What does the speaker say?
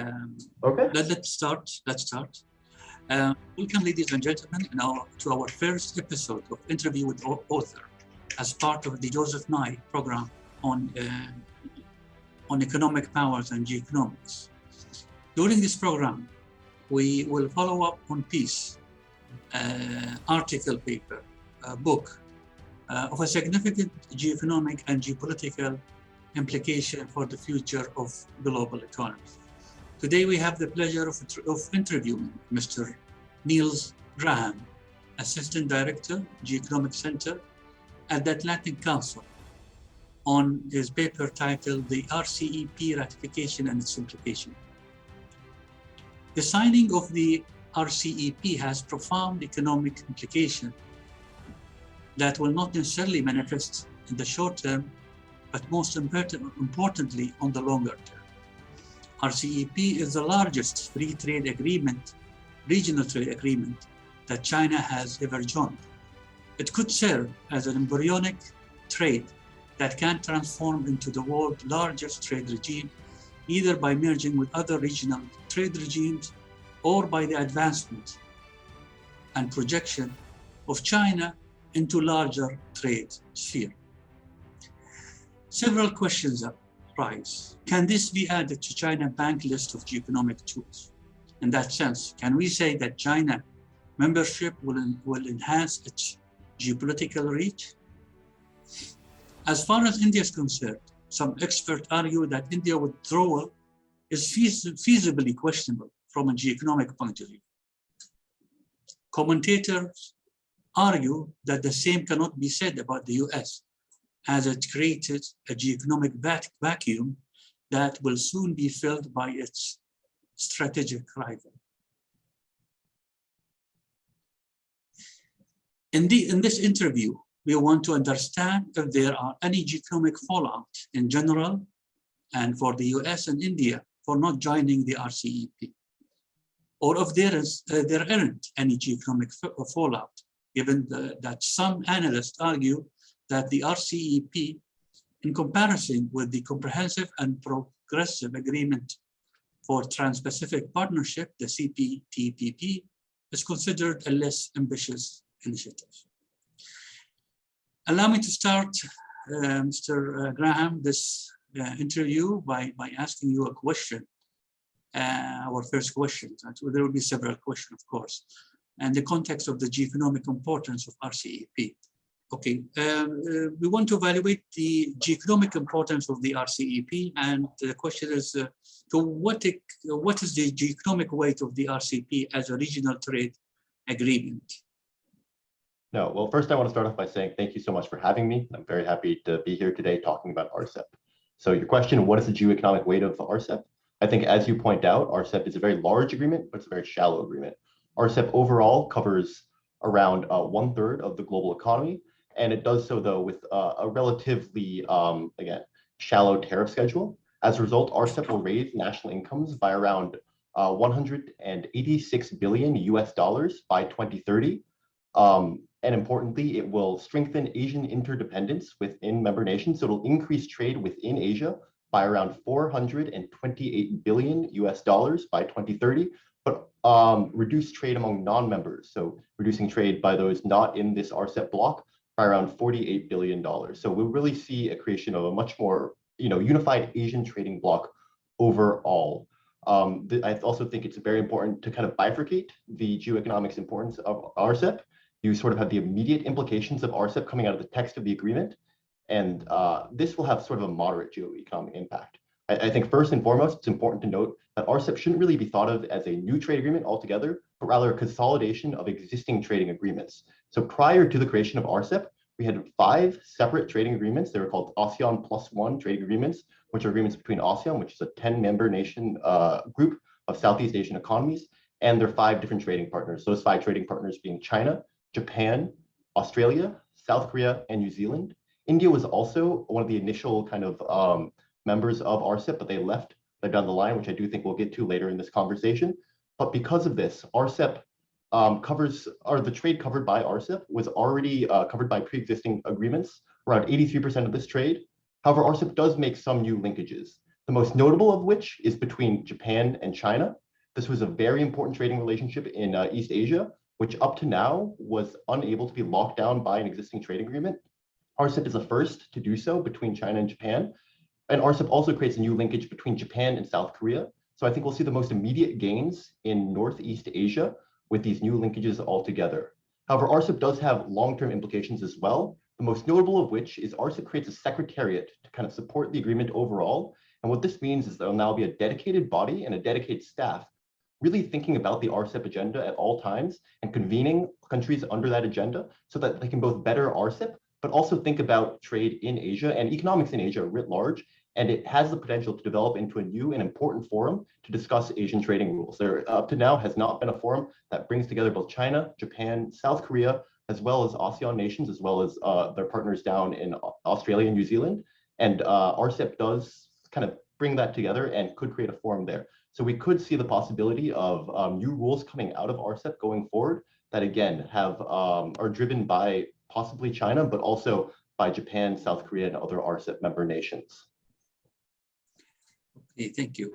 Okay. Let's start. Welcome, ladies and gentlemen, to our first episode of Interview with Author as part of the Joseph Nye program on economic powers and geoeconomics. During this program, we will follow up on piece, article, paper, book of a significant geoeconomic and geopolitical implication for the future of global economy. Today, we have the pleasure of interviewing Mr. Niels Graham, Assistant Director, Geoeconomics Center at the Atlantic Counsel, on his paper titled The RCEP Ratification and its Implication. The signing of the RCEP has profound economic implications that will not necessarily manifest in the short term, but most importantly, on the longer term. RCEP is the largest free trade agreement, regional trade agreement, that China has ever joined. It could serve as an embryonic trade that can transform into the world's largest trade regime, either by merging with other regional trade regimes or by the advancement and projection of China into larger trade sphere. Several questions arise. Can this be added to China's bank list of geoeconomic tools? In that sense, can we say that China membership will enhance its geopolitical reach? As far as India is concerned, some experts argue that India's withdrawal is feasibly questionable from a geoeconomic point of view. Commentators argue that the same cannot be said about the US, as it created a geoeconomic vacuum that will soon be filled by its strategic rival. In this interview, we want to understand if there are any geoeconomic fallout in general and for the US and India for not joining the RCEP, or if there aren't any geoeconomic fallout, given that some analysts argue that the RCEP, in comparison with the Comprehensive and Progressive Agreement for Trans-Pacific Partnership, the CPTPP, is considered a less ambitious initiative. Allow me to start, Mr. Graham, this interview by asking you a question, our first question. There will be several questions, of course, and the context of the geoeconomic importance of RCEP. Okay, we want to evaluate the geoeconomic importance of the RCEP, and the question is, what is the geoeconomic weight of the RCEP as a regional trade agreement? No, well, first I want to start off by saying thank you so much for having me. I'm very happy to be here today talking about RCEP. So your question, what is the geoeconomic weight of RCEP? I think as you point out, RCEP is a very large agreement, but it's a very shallow agreement. RCEP overall covers around 1/3 of the global economy, and it does so though with a relatively, again, shallow tariff schedule. As a result, RCEP will raise national incomes by around $186 billion by 2030. And importantly, it will strengthen Asian interdependence within member nations. So it'll increase trade within Asia by around $428 billion by 2030, but reduce trade among non-members. So reducing trade by those not in this RCEP block by around $48 billion. So we'll really see a creation of a much more, unified Asian trading bloc overall. I also think it's very important to kind of bifurcate the geoeconomics importance of RCEP. You sort of have the immediate implications of RCEP coming out of the text of the agreement, and this will have sort of a moderate geoeconomic impact. I think first and foremost, it's important to note that RCEP shouldn't really be thought of as a new trade agreement altogether, but rather a consolidation of existing trading agreements. So prior to the creation of RCEP, we had 5 separate trading agreements. They were called ASEAN +1 trading agreements, which are agreements between ASEAN, which is a 10-member nation group of Southeast Asian economies, and their 5 different trading partners. Those 5 trading partners being China, Japan, Australia, South Korea, and New Zealand. India was also one of the initial kind of members of RCEP, but they left down the line, which I do think we'll get to later in this conversation. But because of this, RCEP the trade covered by RCEP was already covered by pre-existing agreements, around 83% of this trade. However, RCEP does make some new linkages. the most notable of which is between Japan and China. This was a very important trading relationship in East Asia, which up to now was unable to be locked down by an existing trading agreement. RCEP is the first to do so between China and Japan. And RCEP also creates a new linkage between Japan and South Korea. So I think we'll see the most immediate gains in Northeast Asia with these new linkages altogether. However, RCEP does have long-term implications as well, the most notable of which is RCEP creates a secretariat to kind of support the agreement overall. And what this means is there'll now be a dedicated body and a dedicated staff really thinking about the RCEP agenda at all times and convening countries under that agenda so that they can both better RCEP, but also think about trade in Asia and economics in Asia writ large. And it has the potential to develop into a new and important forum to discuss Asian trading rules. There, up to now, has not been a forum that brings together both China, Japan, South Korea, as well as ASEAN nations, as well as their partners down in Australia and New Zealand. And RCEP does kind of bring that together and could create a forum there. So we could see the possibility of new rules coming out of RCEP going forward that, again, are driven by possibly China, but also by Japan, South Korea, and other RCEP member nations. Okay, thank you.